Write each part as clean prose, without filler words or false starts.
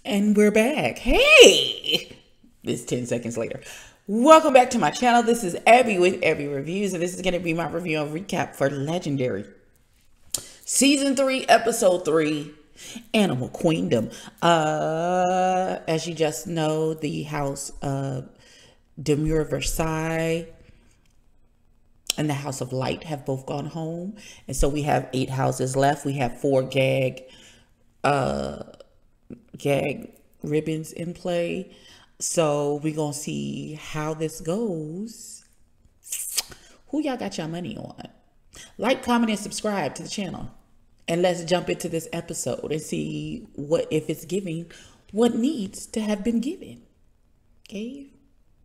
And we're back. Hey! It's 10 seconds later. Welcome back to my channel. This is Abby with Abby Reviews, and this is going to be my review and recap for Legendary. Season 3, Episode 3, Animal Queendom. As you just know, the House of Demure Versailles and the House of Light have both gone home. And so we have 8 houses left. We have 4 gag ribbons in play. So we're gonna see how this goes. Who y'all got your money on? Like, comment, and subscribe to the channel. And let's jump into this episode and see if it's giving what needs to have been given. Okay?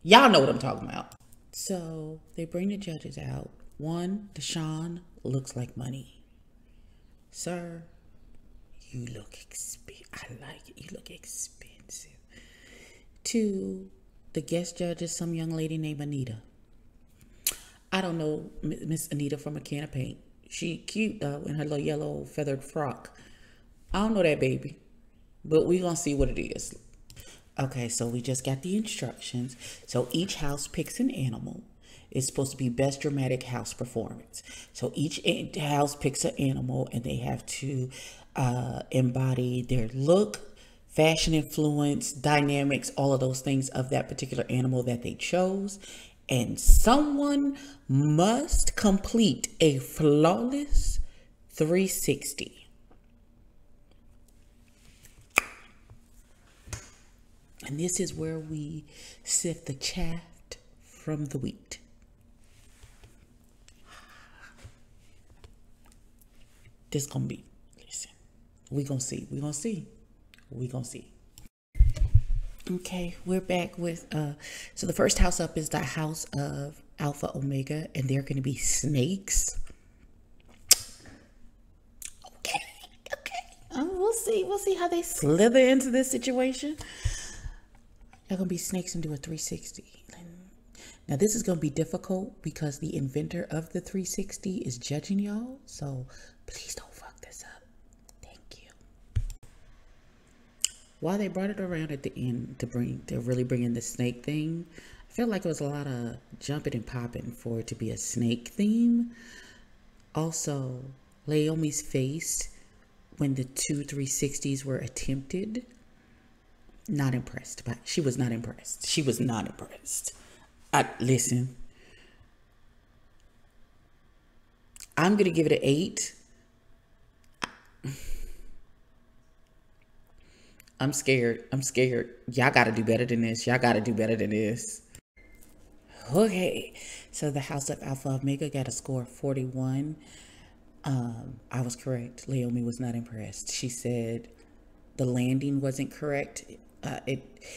Y'all know what I'm talking about. So they bring the judges out. 1, Deshawn looks like money. Sir, you look expensive. I like it. You look expensive. 2, the guest judge is some young lady named Anita. I don't know Miss Anita from a can of paint. She cute though in her little yellow feathered frock. I don't know that baby, but we gonna see what it is. Okay, so we just got the instructions. So each house picks an animal. It's supposed to be best dramatic house performance. So each house picks an animal and they have to embody their look, fashion influence, dynamics, all of those things of that particular animal that they chose. And someone must complete a flawless 360. And this is where we sift the chaff from the wheat. This gonna be, listen, we gonna see. Okay, we're back with, so the first house up is the House of Alpha Omega, and they're going to be snakes. Okay. We'll see how they slither into this situation. They're going to be snakes and do a 360. Now, this is going to be difficult because the inventor of the 360 is judging y'all, so please don't fuck this up. Thank you. While they brought it around at the end to really bring in the snake thing, I felt like it was a lot of jumping and popping for it to be a snake theme. Also, Naomi's face when the 2 360s were attempted, not impressed. But she was not impressed. Listen, I'm gonna give it an 8. I'm scared. Y'all gotta do better than this. Okay, so the House of Alpha Omega got a score of 41. I was correct. Naomi was not impressed. She said the landing wasn't correct.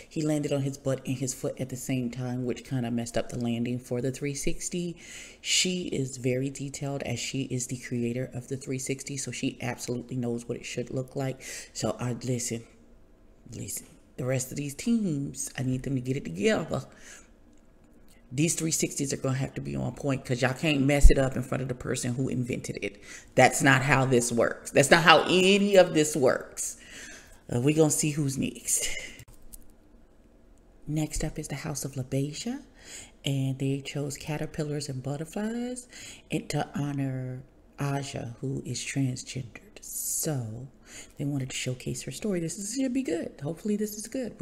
He landed on his butt and his foot at the same time, which kind of messed up the landing for the 360. She is very detailed, as she is the creator of the 360, so she absolutely knows what it should look like. So listen, the rest of these teams, I need them to get it together. These 360s are going to have to be on point because y'all can't mess it up in front of the person who invented it. That's not how this works. That's not how any of this works. We're going to see who's next. Next up is the House of LaBeija, and they chose caterpillars and butterflies and to honor Aja, who is transgendered. So they wanted to showcase her story. This should be good. Hopefully this is good.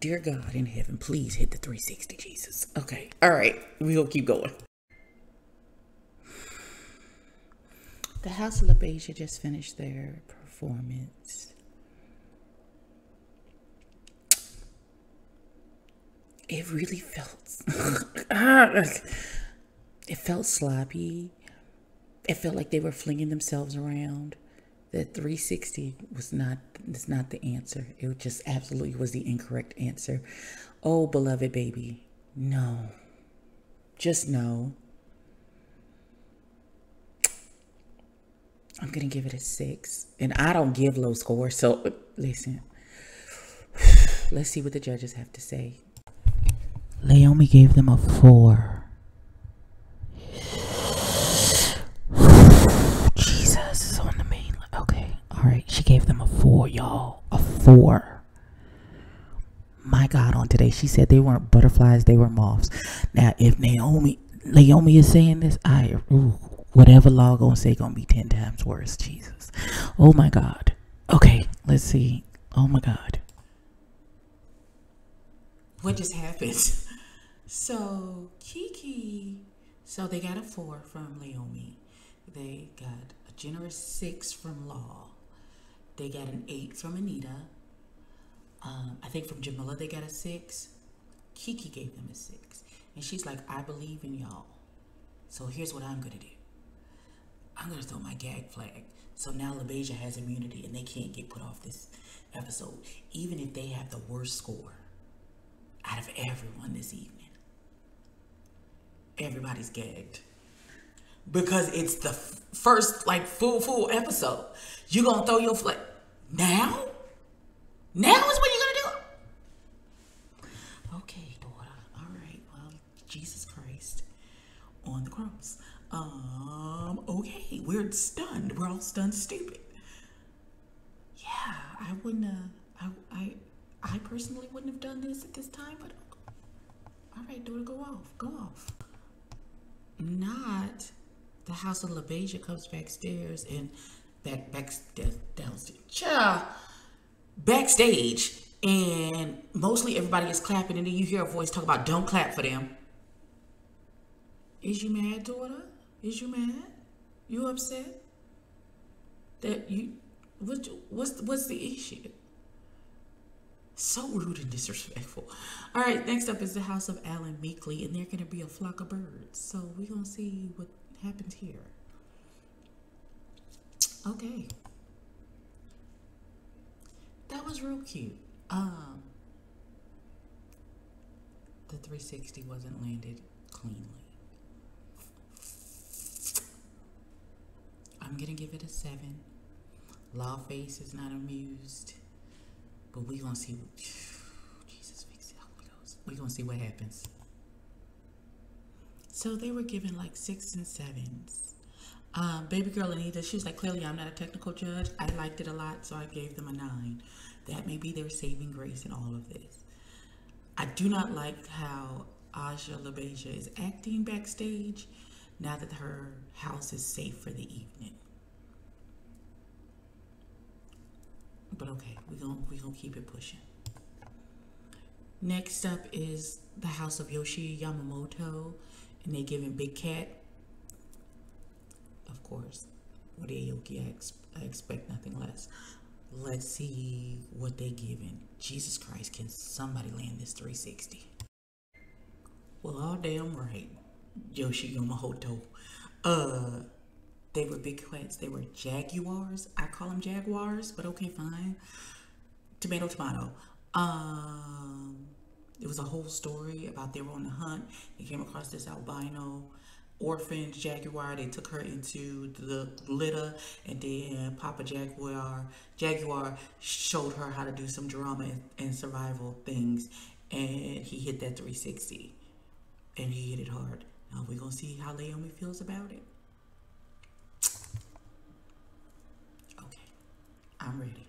Dear God in heaven, please hit the 360, Jesus. Okay. All right. We're going to keep going. The House of LaBeija just finished their performance. It really felt, it felt sloppy. It felt like they were flinging themselves around. The 360 is not the answer. It just absolutely was the incorrect answer. Oh, beloved baby, no. Just no. I'm going to give it a 6. And I don't give low scores, so listen. Let's see what the judges have to say. Naomi gave them a 4. Jesus is on the main. Okay, all right. She gave them a 4, y'all. A 4. My God, on today, she said they weren't butterflies, they were moths. Now, if Naomi is saying this, whatever law gonna say gonna be 10 times worse. Jesus. Oh my God. Okay, let's see. Oh my God. What just happened? So Kiki, so they got a 4 from Naomi. They got a generous 6 from Law. They got an 8 from Anita. I think from Jamila they got a 6. Kiki gave them a 6. And she's like, I believe in y'all. So here's what I'm going to do. I'm going to throw my gag flag. So now LaBeija has immunity and they can't get put off this episode. Even if they have the worst score out of everyone this evening. Everybody's gagged. Because it's the first, like, full episode. You going to throw your flag. Now? Now is when you're going to do it? Okay, daughter. All right. Well, Jesus Christ on the cross. Okay. We're stunned. We're all stunned stupid. Yeah, I wouldn't I personally wouldn't have done this at this time, but all right, daughter, go off. Not the house of LaBeija comes backstairs and backstage, and mostly everybody is clapping, and then you hear a voice talk about don't clap for them. Is you mad, daughter? Is you mad? You upset? That you what's the issue? So rude and disrespectful. All right, next up is the house of Alan Meekley, and they're going to be a flock of birds. So we're going to see what happens here. Okay. That was real cute. The 360 wasn't landed cleanly. I'm going to give it a 7. Lawface is not amused. But we gonna see. Jesus, fix it. Holy Ghost. We gonna see what happens. So they were given like 6s and 7s. Baby girl Anita, she was like, clearly I'm not a technical judge. I liked it a lot, so I gave them a 9. That may be their saving grace in all of this. I do not like how Aja LaBeija is acting backstage now that her house is safe for the evening. But okay, we gonna keep it pushing. Next up is the house of Yoshi Yamamoto, and they giving Big Cat. Of course, with Aoki, I expect nothing less. Let's see what they giving. Jesus Christ, can somebody land this 360? Well, all damn right, Yoshi Yamamoto. They were Big Cats. They were Jaguars. I call them Jaguars, but okay, fine. Tomato. It was a whole story about they were on the hunt. They came across this albino orphan Jaguar. They took her into the litter, and then Papa Jaguar showed her how to do some drama and survival things, and he hit that 360, and he hit it hard. Now we're gonna see how Naomi feels about it. I'm ready.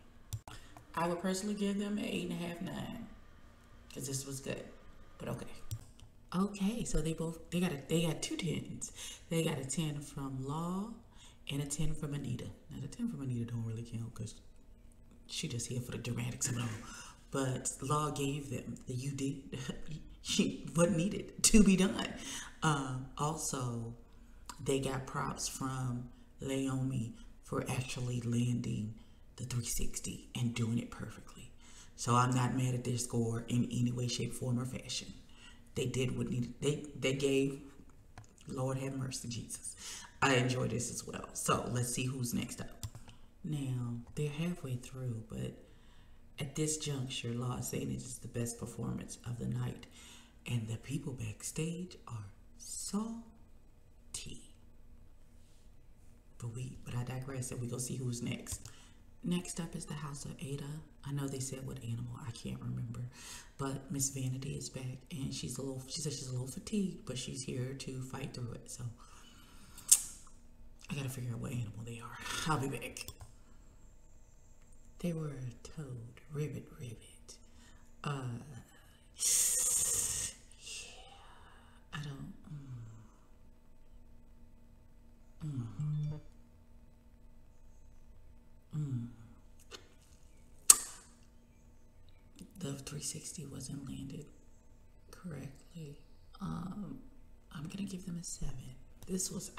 I would personally give them an 8.5, 9, because this was good. But okay. Okay, so they got 2 10s. They got a 10 from Law and a 10 from Anita. Now the 10 from Anita don't really count because she just here for the dramatics and all. But Law gave them the you did what needed to be done. Also, they got props from Naomi for actually landing the 360 and doing it perfectly. So I'm not mad at their score in any way, shape, form, or fashion. They did what needed. They gave. Lord have mercy, Jesus. I enjoy this as well. So let's see who's next up. Now they're halfway through, but at this juncture, Law is saying it is the best performance of the night, and the people backstage are salty. But I digress, and we go see who's next. Next up is the house of Ada. I know they said what animal, I can't remember. But Miss Vanity is back, and she said she's a little fatigued, but she's here to fight through it. So I gotta figure out what animal they are. I'll be back. They were told, ribbit, ribbit. Yeah, I don't. The 360 wasn't landed correctly. I'm gonna give them a 7. This was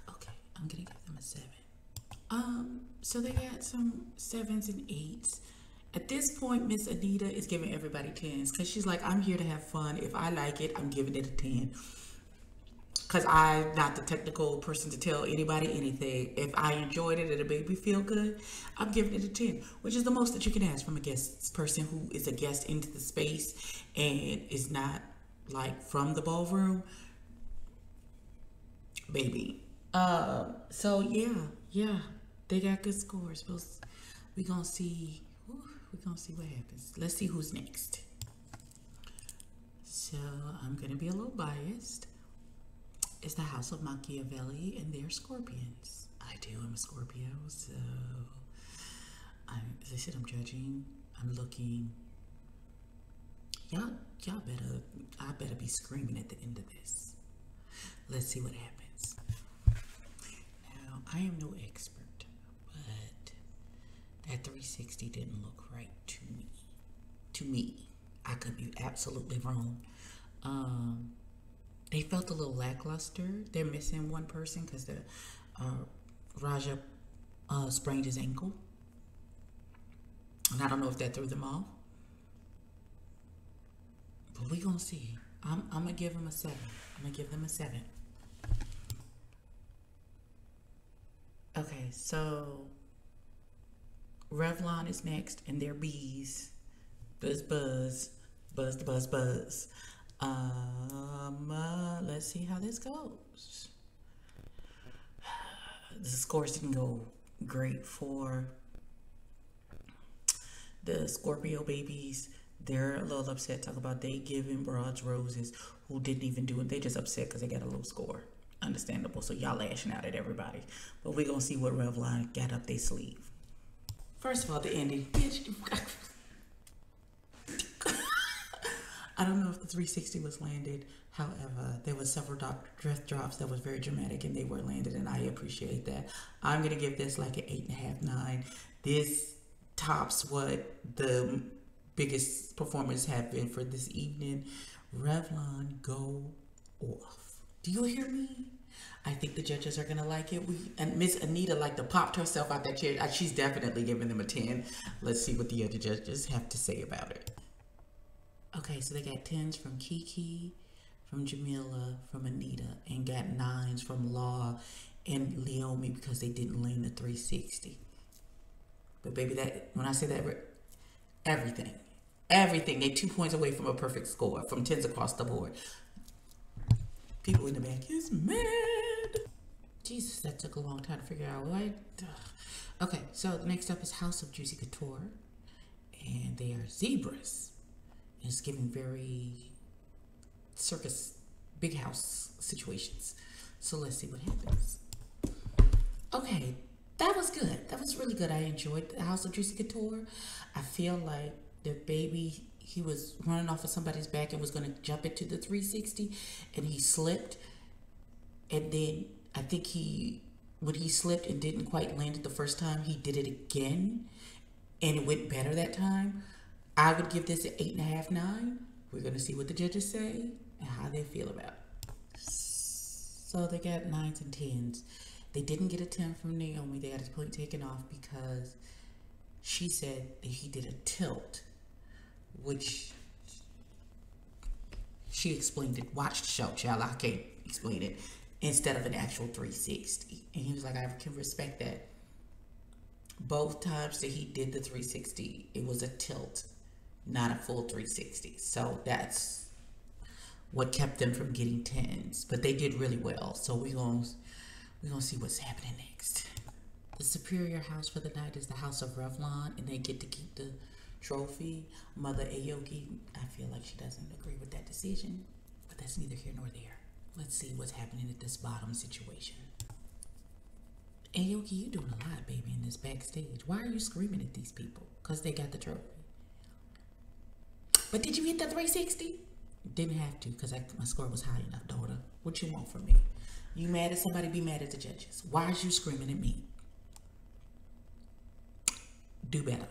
okay. I'm gonna give them a 7. So they got some 7s and 8s. At this point, Miss Anita is giving everybody 10s because she's like, I'm here to have fun. If I like it, I'm giving it a 10. Because I'm not the technical person to tell anybody anything. If I enjoyed it and it made me feel good, I'm giving it a 10, which is the most that you can ask from a guest person who is a guest into the space and is not like from the ballroom. Baby. So yeah, they got good scores. We're gonna see what happens. Let's see who's next. So I'm gonna be a little biased. It's the House of Machiavelli and they're Scorpions. I do, I'm a Scorpio, so as I said, I'm judging, I'm looking. I better be screaming at the end of this. Let's see what happens. Now, I am no expert, but that 360 didn't look right to me. I could be absolutely wrong. They felt a little lackluster. They're missing one person because the Raja sprained his ankle. And I don't know if that threw them off. But we're going to see. I'm going to give them a 7. I'm going to give them a 7. Okay, so Revlon is next, and they're bees. Buzz, buzz, buzz, buzz, buzz. Let's see how this goes. The scores didn't go great for the Scorpio babies. They're a little upset. Talk about they giving broads roses who didn't even do it. They just upset because they got a low score. Understandable. So y'all lashing out at everybody. But we're going to see what Revlon got up their sleeve. First of all, the ending. I don't know if the 360 was landed. However, there was several dress drops that was very dramatic and they were landed, and I appreciate that. I'm going to give this like an 8.5, 9. This tops what the biggest performers have been for this evening. Revlon, go off. Do you hear me? I think the judges are going to like it. And Miss Anita like to popped herself out that chair. She's definitely giving them a 10. Let's see what the other judges have to say about it. Okay, so they got 10s from Kiki, from Jamila, from Anita, and got 9s from Law and Leomi because they didn't land the 360. But baby, that when I say that, everything, they 2 points away from a perfect score, from 10s across the board. People in the back is mad. Jesus, that took a long time to figure out. What? Okay, so next up is House of Juicy Couture, and they are zebras. It's giving very circus, big house situations. So let's see what happens. Okay, that was good. That was really good. I enjoyed the House of Juicy Couture. I feel like the baby, he was running off of somebody's back and was going to jump into the 360, and he slipped. And then I think when he slipped and didn't quite land it the first time, he did it again, and it went better that time. I would give this an 8.5, 9. We're going to see what the judges say and how they feel about it. So they got 9s and 10s. They didn't get a 10 from Naomi. They got his point taken off because she said that he did a tilt, which she explained it. Watch the show, child. I can't explain it. Instead of an actual 360. And he was like, I can respect that. Both times that he did the 360, it was a tilt, not a full 360. So that's what kept them from getting 10s. But they did really well. So we're gonna see what's happening next. The superior house for the night is the House of Revlon, and they get to keep the trophy. Mother Aoki, I feel like she doesn't agree with that decision, but that's neither here nor there. Let's see what's happening at this bottom situation. And Yogi, you doing a lot, baby, in this backstage. Why are you screaming at these people? Because they got the trophy. But did you hit the 360? Didn't have to, because my score was high enough, daughter. What you want from me? You mad at somebody, be mad at the judges. Why is you screaming at me? Do better.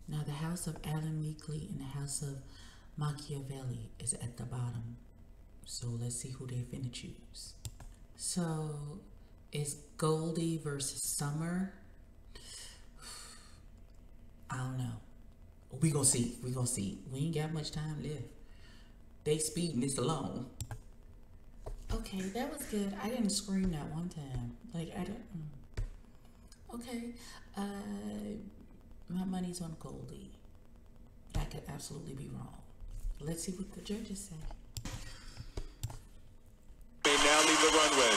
Now, the house of Alan Weekly and the house of Machiavelli is at the bottom. So let's see who they finna choose. So it's Goldie versus Summer. I don't know. We gonna see. We gonna see. We ain't got much time left. They speeding this along. Okay, that was good. I didn't scream that one time. Like I didn't. Okay. My money's on Goldie. I could absolutely be wrong. Let's see what the judges say. They now leave the runway.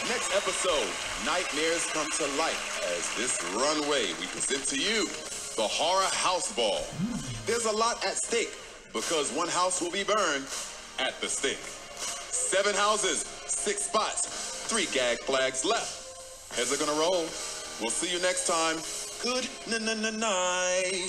Next episode, nightmares come to life as this runway we present to you the Horror House Ball. There's a lot at stake because one house will be burned at the stake. 7 houses, 6 spots, 3 gag flags left. Heads are gonna roll. We'll see you next time. Good night.